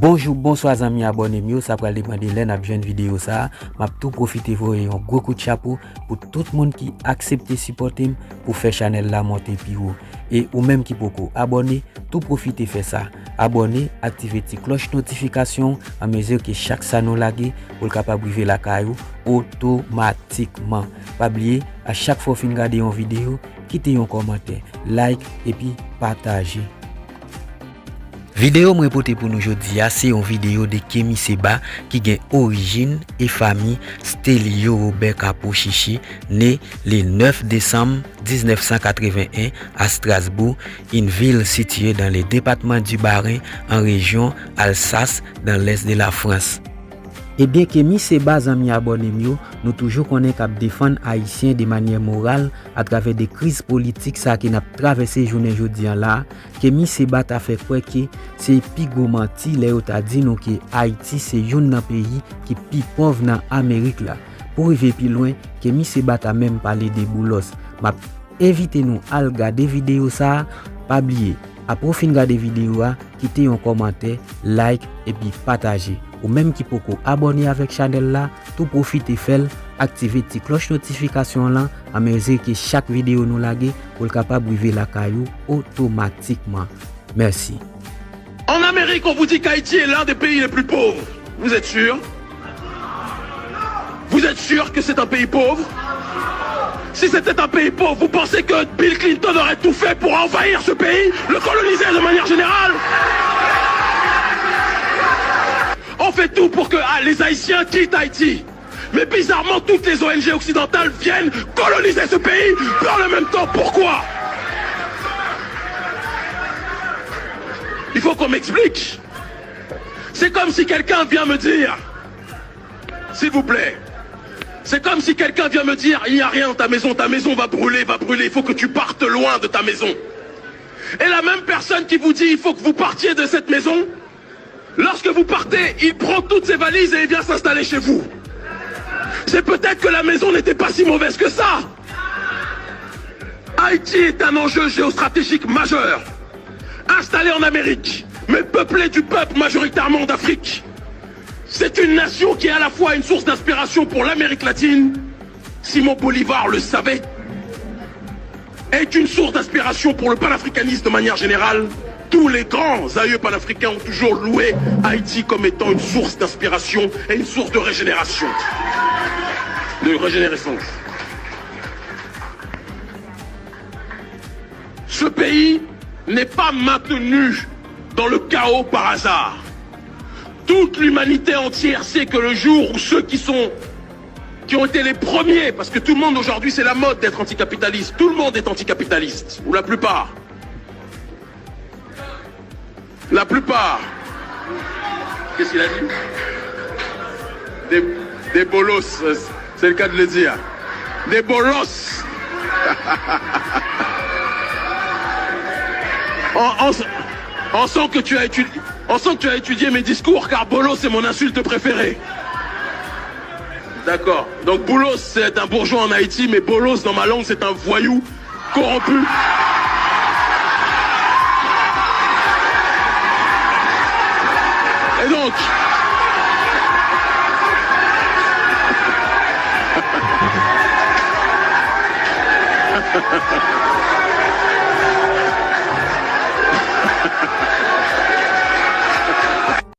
Bonjour, bonsoir amis abonnés mio, ça va demander l'un à une vidéo ça, m'a tout profiter pour un gros coup de chapeau pour tout le monde qui accepte supporter pour faire channel la monter plus haut et ou même qui peut abonner, tout profiter faire ça. Abonner, activer la cloche notification à mesure que chaque ça nous lague pour le capable briver la caillou automatiquement. Pas oublier à chaque fois fin regarder une vidéo, quittez un commentaire, like et puis partager. Vidéo moi reporté pour nous aujourd'hui, c'est une vidéo de Kémy Séba qui a origine et famille Stélio Robert Capo Chichi, né le 9 décembre 1981 à Strasbourg, une ville située dans le département du Bas-Rhin en région Alsace dans l'est de la France. Et bien Kémy Séba amis abonnés mieux, nous toujours connaît qu'à défendre haïtiens de manière morale à travers des crises politiques ça qui n'a traversé journée aujourd'hui là. Kémy Séba a fait quoi que c'est pigo menti les t'a dit nous que Haïti c'est un pays qui plus pauvre dans Amérique là. Pour arriver plus loin, Kémy Séba a même parlé de boulos. M'a invité nous à regarder vidéo ça, pas oublier. Après fin regarder vidéo quitter un commentaire, like et puis partager. Ou même qui peut abonner avec channel là, tout profiter faire activer la cloche notification là à mesure que chaque vidéo nous lague pour le capable briver la caillou automatiquement. Merci. En Amérique, on vous dit qu'Haïti est l'un des pays les plus pauvres. Vous êtes sûr? Vous êtes sûr que c'est un pays pauvre? Si c'était un pays pauvre, vous pensez que Bill Clinton aurait tout fait pour envahir ce pays, le coloniser de manière générale? On fait tout pour que les Haïtiens quittent Haïti. Mais bizarrement, toutes les ONG occidentales viennent coloniser ce pays. Mais en même temps, pourquoi? Il faut qu'on m'explique. C'est comme si quelqu'un vient me dire, s'il vous plaît, c'est comme si quelqu'un vient me dire, il n'y a rien dans ta maison va brûler, il faut que tu partes loin de ta maison. Et la même personne qui vous dit, il faut que vous partiez de cette maison, lorsque vous partez, il prend toutes ses valises et il vient s'installer chez vous. C'est peut-être que la maison n'était pas si mauvaise que ça. Haïti est un enjeu géostratégique majeur. Installé en Amérique, mais peuplé du peuple majoritairement d'Afrique. C'est une nation qui est à la fois une source d'inspiration pour l'Amérique latine, Simon Bolivar le savait, est une source d'inspiration pour le panafricanisme de manière générale. Tous les grands aïeux panafricains ont toujours loué Haïti comme étant une source d'inspiration et une source de régénération. Ce pays n'est pas maintenu dans le chaos par hasard. Toute l'humanité entière sait que le jour où ceux qui ont été les premiers, parce que tout le monde aujourd'hui c'est la mode d'être anticapitaliste, tout le monde est anticapitaliste, ou la plupart. La plupart. Qu'est-ce qu'il a dit? Des bolos, c'est le cas de le dire. Des bolos. On sent que tu as étudié mes discours, car bolos c'est mon insulte préférée. D'accord. Donc bolos c'est un bourgeois en Haïti, mais bolos dans ma langue c'est un voyou corrompu. Et donc,